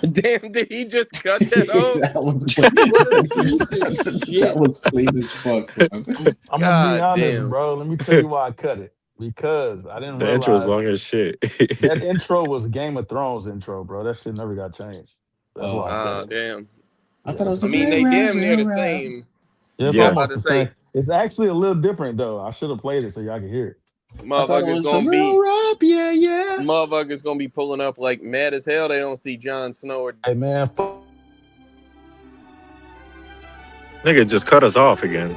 Damn, did he just cut that off? That was What a piece of shit. that was clean as fuck, son. I'm gonna be God honest, damn. bro. Let me tell you why I cut it. Because I didn't The intro is realize long as shit. that intro was Game of Thrones intro, bro. That shit never got changed. That's why I Oh, cut it. Damn. I Yeah, thought it was I the mean, they damn near the same. yeah, it's I'm Yeah. about almost to the same. say, It's actually a little different though. I should have played it so y'all could hear it. I thought it motherfuckers was the gonna real be rap. Yeah, yeah. motherfuckers gonna be pulling up like mad as hell. They don't see Jon Snow or Hey man, Nigga just cut us off again.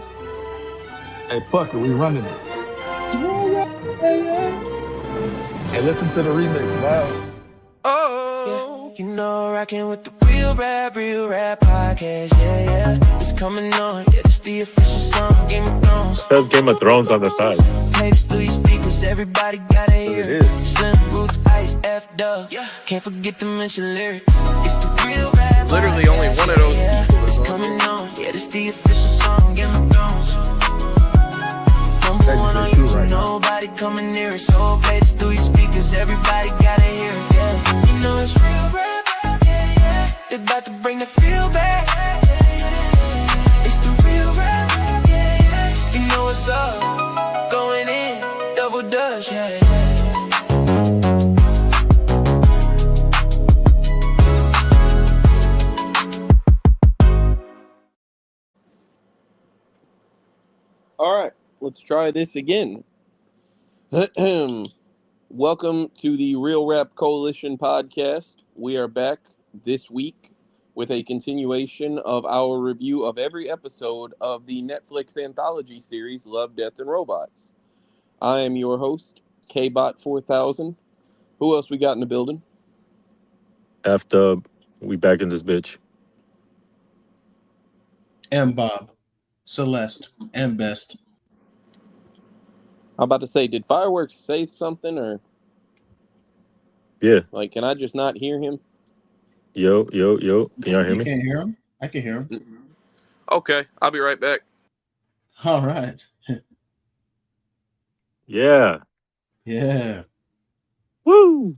hey fuck it, we running it. The real rap. Yeah, yeah. Hey, listen to the remix, wow. oh. You know, rocking with the real rap podcast, yeah, yeah. It's coming on, yeah, this the official song, Game of Thrones. There's Game of Thrones on the side. Play this through your speakers, everybody gotta hear It it. is. Slim Roots, Ice, F Dub, can't forget to mention lyric. It's the real rap Literally podcast, only one of those yeah, people is it's on coming here. on, yeah, this the official song, Game of Thrones. Number That's one the on truth YouTube, right now. nobody coming near it. So play this through your speakers, everybody gotta hear it, yeah. You know it's real rap, yeah, yeah. They about to bring the feel back, yeah, yeah. It's the real rap, yeah, yeah. You know what's up, going in, double dutch, yeah, yeah. All right, let's try this again. Welcome to the Real Rap Coalition podcast. We are back this week with a continuation of our review of every episode of the Netflix anthology series Love, Death, and Robots. I am your host, KBot4000. Who else we got in the building? F-Dub, we back in this bitch. And Bob, Celeste, and Best. I'm about to say, did Fireworks say something, or Yeah. like, can I just not hear him? Yo. Can y'all hear You me? can't hear him? I can hear him. Okay, I'll be right back. All right. Yeah. Yeah. Woo!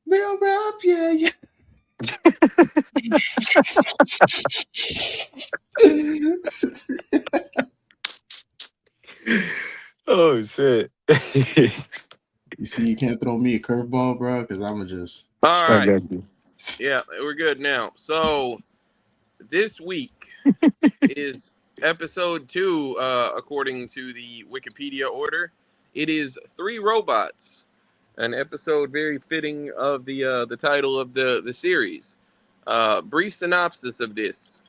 Real rap, yeah, yeah. Oh, shit. You see, you can't throw me a curveball, bro, because I'm going to just... All I right. got you. Yeah, we're good now. So this week is episode 2, according to the Wikipedia order. It is 3 Robots, an episode very fitting of the title of the series. Brief synopsis of this: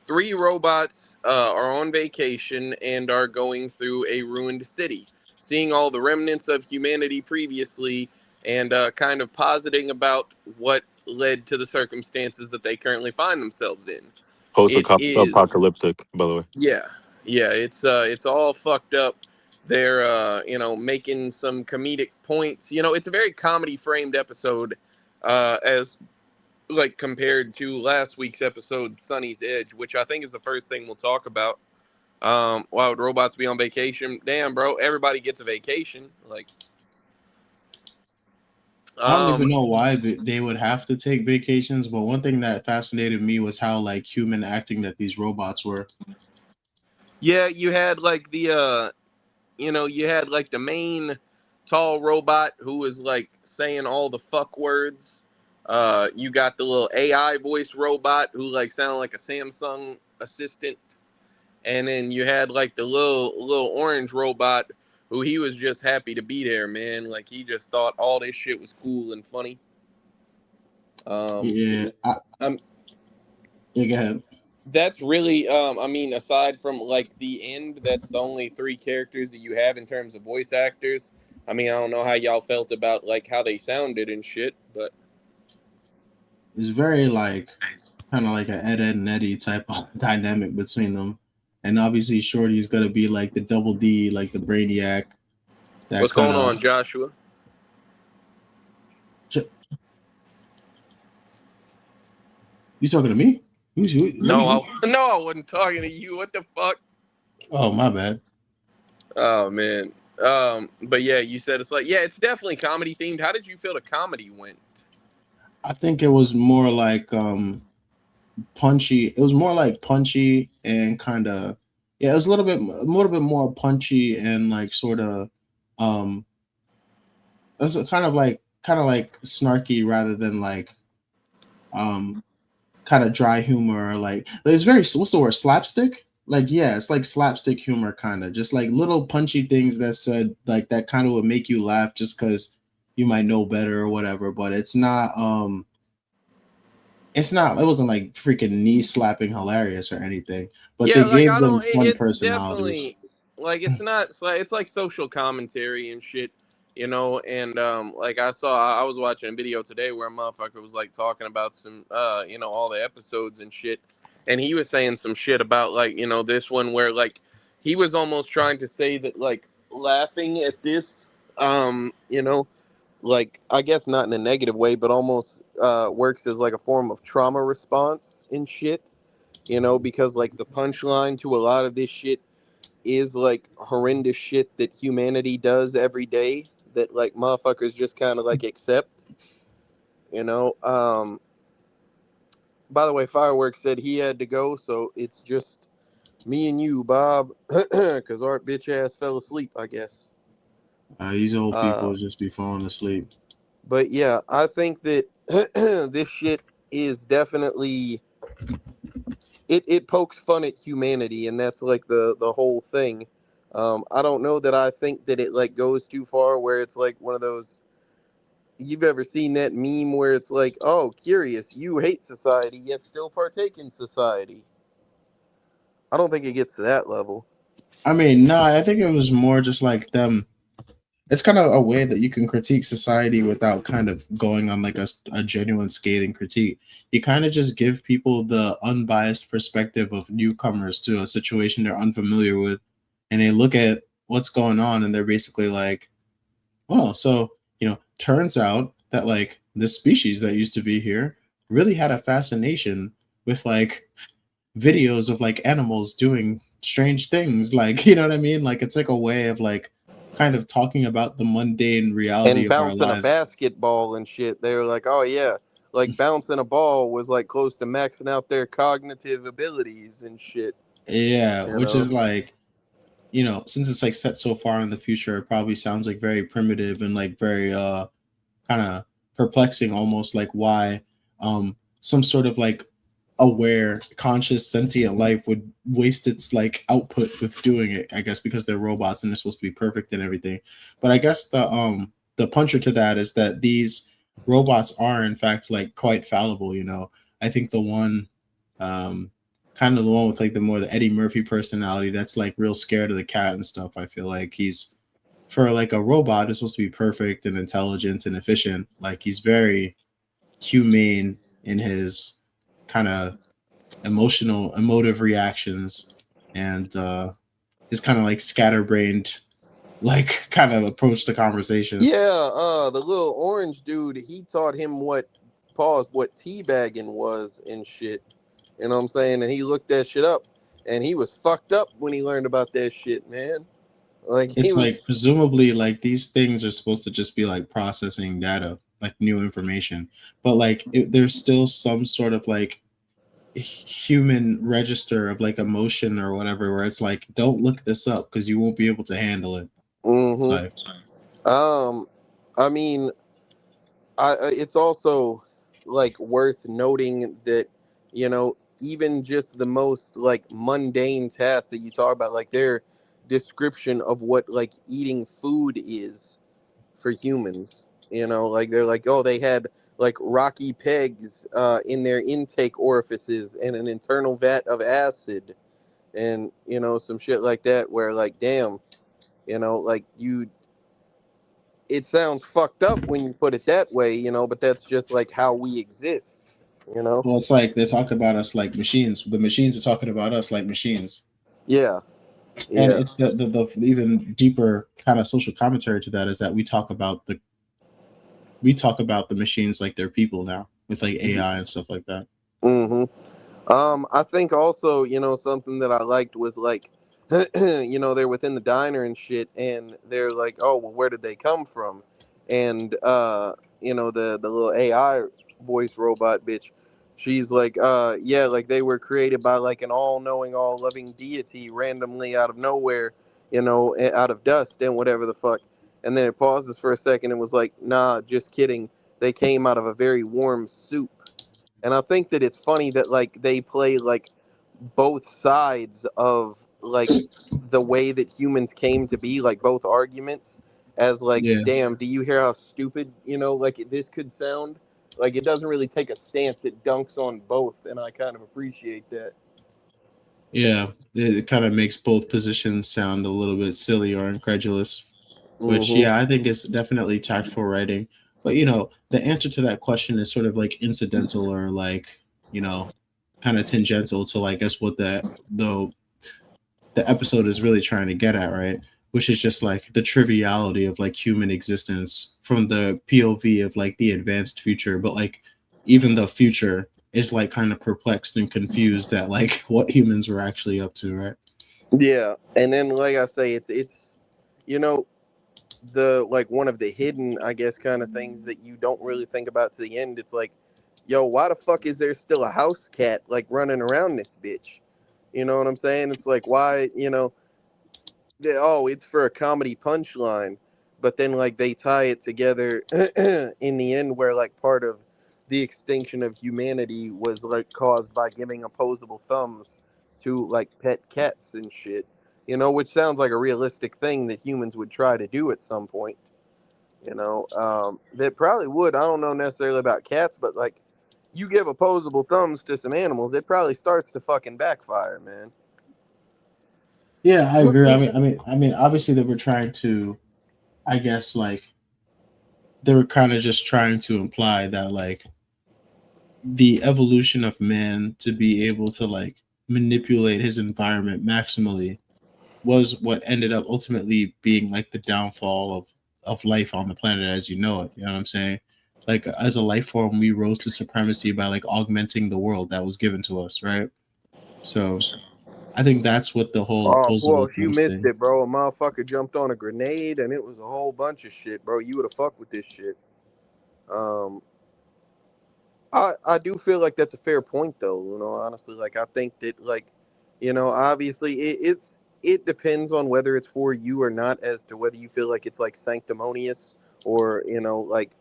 3 robots are on vacation and are going through a ruined city, seeing all the remnants of humanity previously, and kind of positing about what led to the circumstances that they currently find themselves in. It is, Post-apocalyptic, by the way. yeah, it's all fucked up. They're making some comedic points. It's a very comedy framed episode, as like compared to last week's episode, Sonnie's Edge, which I think is the first thing we'll talk about. Why would robots be on vacation? Damn, bro, everybody gets a vacation. Like, I don't even know why they would have to take vacations, but one thing that fascinated me was how, like, human acting that these robots were. yeah, you had like the main tall robot who was like saying all the fuck words. You got the little AI voice robot who like sounded like a Samsung assistant, and then you had like the little orange robot who he was just happy to be there, man. Like he just thought all this shit was cool and funny. Yeah, go ahead. That's really, I mean, aside from like the end, that's the only 3 characters that you have in terms of voice actors. I mean, I don't know how y'all felt about like how they sounded and shit, but It's very like kind of like an Ed and Eddie type of dynamic between them, and obviously Shorty's gonna be like the double D, like the brainiac. What's going on, Joshua? You talking to me? Who's you? No, I wasn't talking to you. What the fuck? Oh, my bad. Oh man. But yeah, you said it's like, yeah, it's definitely comedy themed. How did you feel the comedy went? I think it was more like punchy. It was more like punchy and kind of yeah. It was a little bit more punchy and like sort of um. It's kind of like snarky rather than like um kind of dry humor. Like it's very what's the word slapstick. Like yeah, it's like slapstick humor kind of just like little punchy things that said like that kind of would make you laugh just because you might know better or whatever. But it's not it wasn't like freaking knee slapping hilarious or anything, but Yeah, they like gave I them don't. fun It's personalities. definitely like it's not. It's like social commentary and shit, you know. And like I was watching a video today where a motherfucker was like talking about some, you know, all the episodes and shit, and he was saying some shit about like you know this one where like he was almost trying to say that like laughing at this, you know, like I guess not in a negative way, but almost works as like a form of trauma response and shit, you know, because like the punchline to a lot of this shit is like horrendous shit that humanity does every day that like motherfuckers just kind of like accept, you know. By the way, Fireworks said he had to go, so it's just me and you, Bob, because our bitch ass fell asleep, I guess. These old Uh, people just be falling asleep. but yeah, I think that this shit is definitely it pokes fun at humanity, and that's like the whole thing. I don't know that I think that it like goes too far where it's like one of those, you've ever seen that meme where it's like, oh, curious, you hate society yet still partake in society. I don't think it gets to that level. I mean, no, I think it was more just like them. It's kind of a way that you can critique society without kind of going on like a genuine scathing critique. You kind of just give people the unbiased perspective of newcomers to a situation they're unfamiliar with, and they look at what's going on, and they're basically like, "Oh, so turns out that like this species that used to be here really had a fascination with like videos of like animals doing strange things like you know what I mean, like it's like a way of like kind of talking about the mundane reality And of our bouncing a lives. basketball and shit, they were like, oh yeah, like bouncing a ball was like close to maxing out their cognitive abilities and shit, Yeah, you which know. is like since it's like set so far in the future, it probably sounds like very primitive and like very kind of perplexing almost, like why some sort of like aware conscious sentient life would waste its like output with doing it, I guess because they're robots and they're supposed to be perfect and everything. But I guess the puncher to that is that these robots are in fact like quite fallible. I think the one um kind of the one with like the Eddie Murphy personality that's like real scared of the cat and stuff. I feel like he's, for like a robot who's supposed to be perfect and intelligent and efficient, like he's very humane in his kind of emotive reactions and his kind of like scatterbrained like kind of approach to conversation. Yeah, the little orange dude, he taught him what teabagging was and shit. You know what I'm saying? And he looked that shit up, and he was fucked up when he learned about that shit, man. Like he It's was. like presumably like these things are supposed to just be like processing data, like new information, but like there's still some sort of like human register of like emotion or whatever where it's like don't look this up because you won't be able to handle it. Mm-hmm. So I mean, it's also like worth noting that you know even just the most like mundane tasks that you talk about, like their description of what like eating food is for humans. You know, like they're like, oh, they had like rocky pegs in their intake orifices and an internal vat of acid, and you know some shit like that. Where like, damn, you know, like you, it sounds fucked up when you put it that way, you know, but that's just like how we exist, you know. well, it's like they talk about us like machines. The machines are talking about us like machines, Yeah, and yeah. it's the even deeper kind of social commentary to that is that we talk about the machines like they're people now with like AI and stuff like that. Mm-hmm. I think also, you know, something that I liked was like, you know, they're within the diner and shit, and they're like, oh, well, where did they come from? And you know, the little AI voice robot bitch. She's like, yeah, like they were created by like an all-knowing, all-loving deity randomly out of nowhere, out of dust and whatever the fuck. And then it pauses for a second and was like, nah, just kidding. They came out of a very warm soup. And I think that it's funny that like they play like both sides of like the way that humans came to be, like both arguments, as like, Yeah, damn, do you hear how stupid, like this could sound? Like it doesn't really take a stance, it dunks on both, and I kind of appreciate that. yeah. It kind of makes both positions sound a little bit silly or incredulous. Which, Mm-hmm. yeah, I think is definitely tactful writing. But the answer to that question is sort of like incidental or like kind of tangential to like guess what the episode is really trying to get at, right? Which is just like the triviality of like human existence from the POV of like the advanced future, but like even the future is like kind of perplexed and confused at like what humans were actually up to, right? Yeah, and then like I say, it's you know the like one of the hidden, I guess, kind of things that you don't really think about to the end. It's like, yo, why the fuck is there still a house cat like running around this bitch? You know what I'm saying? It's like, why, oh, it's for a comedy punchline, but then like they tie it together in the end where like part of the extinction of humanity was like caused by giving opposable thumbs to like pet cats and shit, which sounds like a realistic thing that humans would try to do at some point, that probably would. I don't know necessarily about cats, but like you give opposable thumbs to some animals, it probably starts to fucking backfire, man. Yeah, I agree. I mean, obviously they were trying to, I guess, like they were kind of just trying to imply that like the evolution of man to be able to like manipulate his environment maximally was what ended up ultimately being like the downfall of life on the planet as you know it. You know what I'm saying? Like as a life form, we rose to supremacy by like augmenting the world that was given to us, right? So I think that's what the whole Oh, opposable Puos, you thumbs missed thing. it, bro. A motherfucker jumped on a grenade, and it was a whole bunch of shit, bro. You would have fucked with this shit. Um, I do feel like that's a fair point, though. Honestly, like I think that, like, obviously it depends on whether it's for you or not, as to whether you feel like it's like sanctimonious or like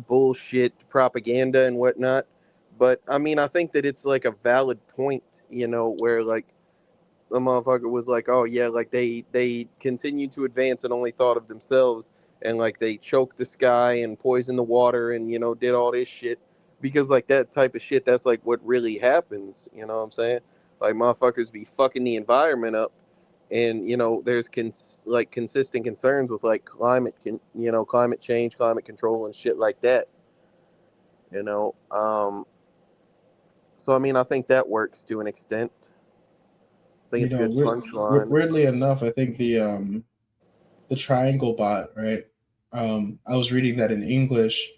bullshit propaganda and whatnot. But I mean, I think that it's like a valid point, where like the motherfucker was like, "Oh yeah, like they continued to advance and only thought of themselves, and like they choked the sky and poisoned the water and did all this shit because like that type of shit, that's like what really happens. You know what I'm saying? Like motherfuckers be fucking the environment up, and there's like consistent concerns with like climate change, climate control, and shit like that. You know, so I mean, I think that works to an extent. I think You it's a know, good punchline. weirdly enough, I think the triangle bot, right? I was reading that in English,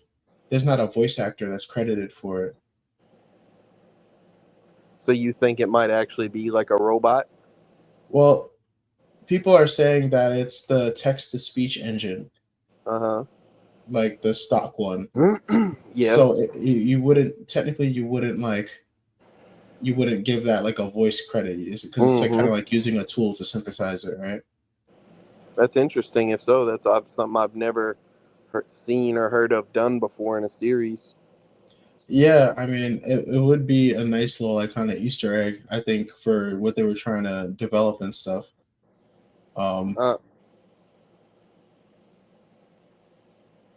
there's not a voice actor that's credited for it. So you think it might actually be like a robot? Well, people are saying that it's the text to speech engine, Uh like the stock one. huh. Yeah. So you wouldn't technically you wouldn't give that like a voice credit because it's like kind of Hmm. like using a tool to synthesize it, right? That's interesting. If so, that's something I've never seen or heard of done before in a series. Yeah, I mean, it would be a nice little like kind of Easter egg, I think, for what they were trying to develop and stuff. Um, Uh,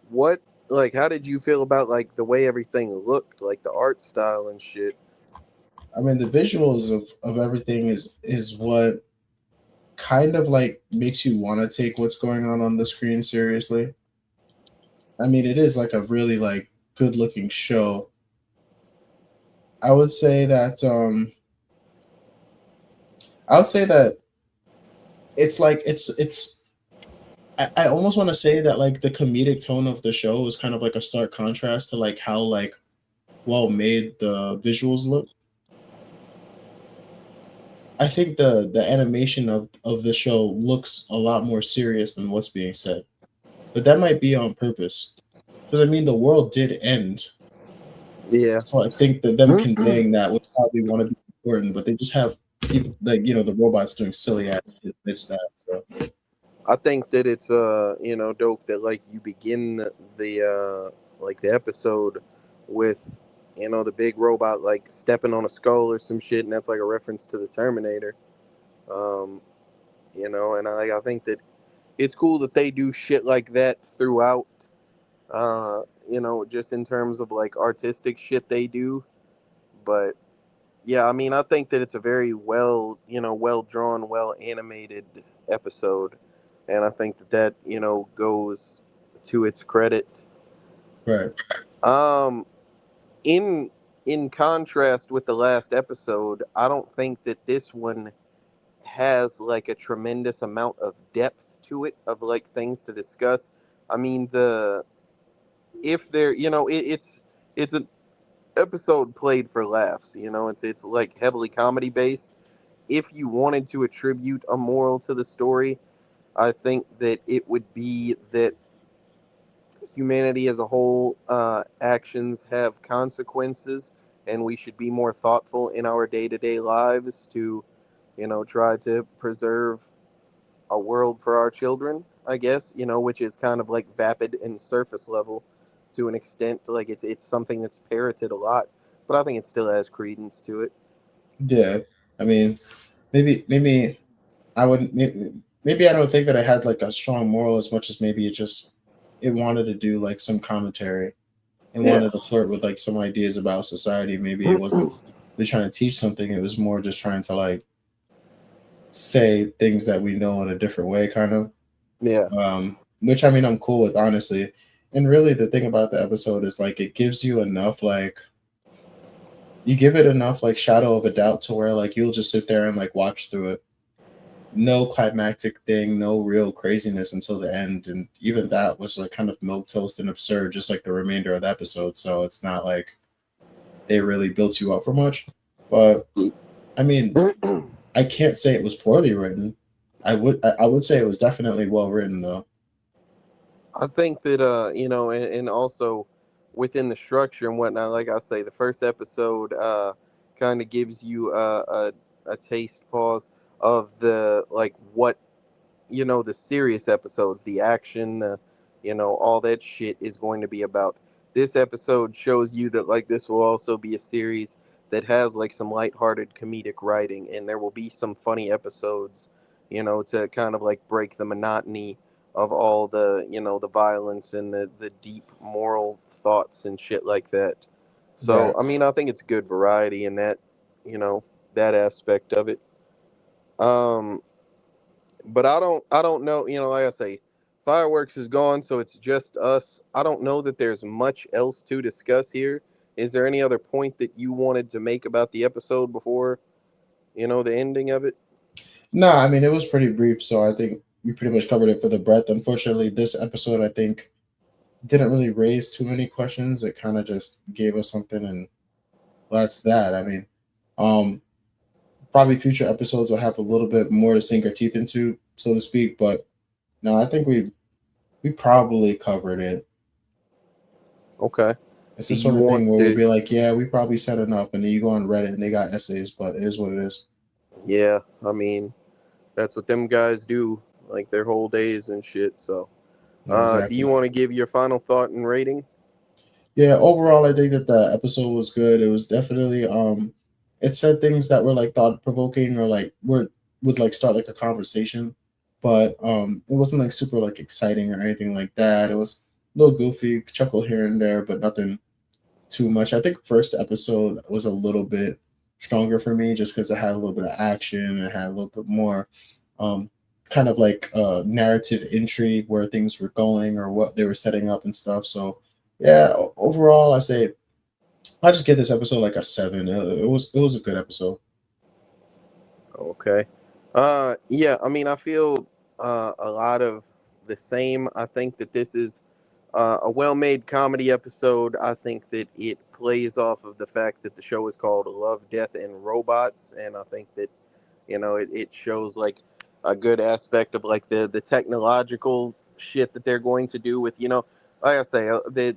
what like how did you feel about like the way everything looked, like the art style and shit? I mean, the visuals of everything is what kind of like makes you want to take what's going on the screen seriously. I mean, it is like a really like good looking show. I would say that I would say that it's like it's I almost want to say that like the comedic tone of the show is kind of like a stark contrast to like how like well made the visuals look. I think the animation of the show looks a lot more serious than what's being said. But that might be on purpose. Because I mean the world did end Yeah. So I think that them conveying that would probably want to be important, but they just have people like the robots doing silly ass shit. It's that. So I think that it's dope that like you begin the episode with the big robot like stepping on a skull or some shit, and that's like a reference to the Terminator. Um, and I think that it's cool that they do shit like that throughout. Just in terms of like artistic shit they do, but yeah, I mean, I think that it's a very well drawn, well animated episode, and I think that goes to its credit. right, Um, in in contrast with the last episode, I don't think that this one has like a tremendous amount of depth to it of like things to discuss. I mean, the if there, it's an episode played for laughs. It's like heavily comedy based. If you wanted to attribute a moral to the story, I think that it would be that humanity as a whole actions have consequences, and we should be more thoughtful in our day to day lives to, try to preserve a world for our children. I guess which is kind of like vapid and surface level to an extent. Like it's something that's parroted a lot, but I think it still has credence to it. yeah. I mean, maybe I wouldn't. Maybe I don't think that I had like a strong moral as much as maybe it wanted to do like some commentary and Yeah. wanted to flirt with like some ideas about society. Maybe it wasn't really trying to teach something. It was more just trying to like say things that we know in a different way, kind of. Yeah. Which I mean, I'm cool with honestly. And really, the thing about the episode is like it gives you enough like you give it enough like shadow of a doubt to where like you'll just sit there and like watch through it. No climactic thing, no real craziness until the end, and even that was like kind of milk toast and absurd, just like the remainder of the episode. So it's not like they really built you up for much. But I mean, I can't say it was poorly written. I would say it was definitely well written though. I think that and also within the structure and whatnot, like I say, the first episode kind of gives you a taste pause of the like what the serious episodes, the action, all that shit is going to be about. This episode shows you that like this will also be a series that has like some lighthearted comedic writing, and there will be some funny episodes, to kind of like break the monotony of all the violence and the deep moral thoughts and shit like that. So, Right. I mean, I think it's good variety in that, you know, that aspect of it. Um, but I don't know, like I say, fireworks is gone, so it's just us. I don't know that there's much else to discuss here. Is there any other point that you wanted to make about the episode before, the ending of it? No, I mean it was pretty brief, so I think we pretty much covered it for the breadth. Unfortunately, this episode I think didn't really raise too many questions. It kind of just gave us something, and that's that. I mean, um, probably future episodes will have a little bit more to sink our teeth into, so to speak. But no, I think we probably covered it. Okay. It's Do the you sort of thing want where we'll to? be like, yeah, we probably said enough, and then you go on Reddit and they got essays, but it is what it is. Yeah, I mean, that's what them guys do, like their whole days and shit. So, Yeah, do you exactly. want to give your final thought and rating? Yeah, overall, I think that the episode was good. It was definitely it said things that were like thought provoking or like would like start like a conversation, but it wasn't like super like exciting or anything like that. It was a little goofy, chuckle here and there, but nothing too much. I think first episode was a little bit stronger for me just because it had a little bit of action and had a little bit more um kind of like narrative intrigue where things were going or what they were setting up and stuff. So yeah, overall, I say I just give this episode like a 7. It was a good episode. Okay. Yeah, I mean, I feel a lot of the same. I think that this is a well-made comedy episode. I think that it plays off of the fact that the show is called Love, Death, and Robots, and I think that it shows like a good aspect of like the technological shit that they're going to do with like I say,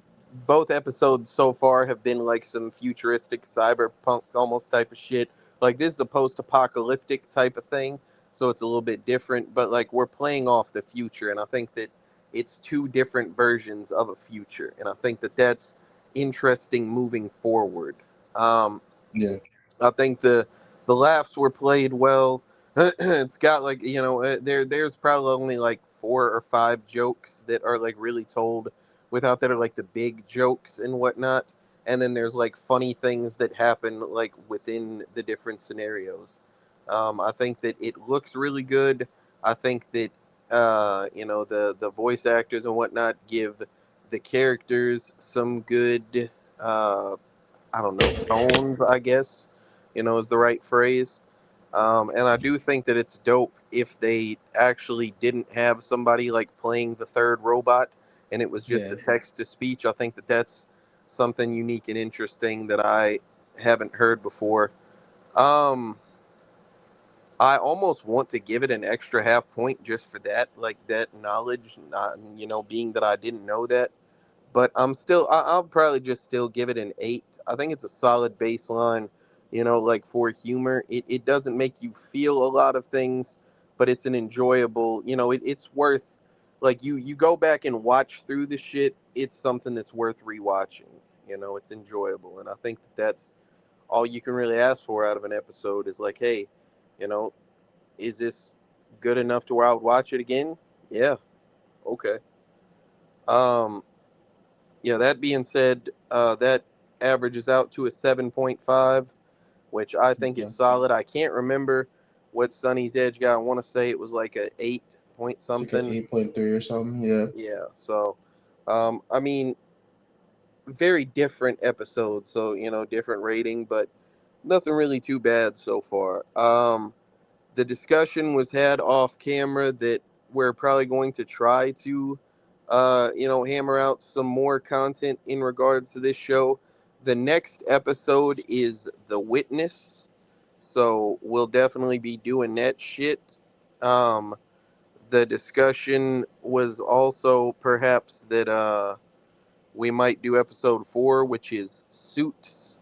both episodes so far have been like some futuristic cyberpunk almost type of shit. Like this is a post-apocalyptic type of thing, so it's a little bit different. But like we're playing off the future, and I think that it's two different versions of a future, and I think that that's interesting moving forward. Um, Yeah. I think the laughs were played well. It's got like there's probably only like 4 or 5 jokes that are like really told without that are like the big jokes and whatnot. And then there's like funny things that happen like within the different scenarios. I think that it looks really good. I think that the voice actors and whatnot give the characters some good I don't know, tones, I guess, is the right phrase. And I do think that it's dope if they actually didn't have somebody like playing the third robot and it was just Yeah. a text to speech. I think that that's something unique and interesting that I haven't heard before. Um, I almost want to give it an extra half point just for that, like that knowledge, not, being that I didn't know that. But I'll probably just still give it an 8. I think it's a solid baseline, like for humor. It doesn't make you feel a lot of things, but it's an enjoyable, it's worth, like you go back and watch through the shit. It's something that's worth rewatching. It's enjoyable. And I think that that's all you can really ask for out of an episode is like, hey, you know, is this good enough to where I would watch it again? Yeah. Okay. Um, that being said, that averages out to a 7.5, which I think is Okay. solid. I can't remember what Sonny's Edge got. I want to say it was like a 8 point It's like something. an 8.3 or something. Yeah. Yeah. So, I mean, very different episodes. So, different rating, but nothing really too bad so far. The discussion was had off camera that we're probably going to try to hammer out some more content in regards to this show. The next episode is The Witness, so we'll definitely be doing that shit. um the discussion was also perhaps that we might do episode 4, which is Suits.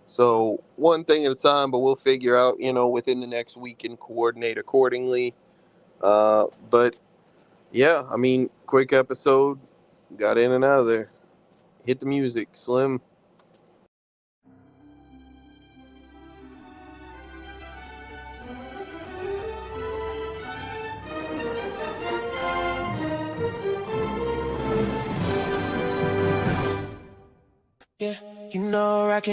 So one thing at a time, but we'll figure out, within the next week and coordinate accordingly. But yeah, I mean, quick episode, got in and out of there. Hit the music, Slim. Yeah, rockin'.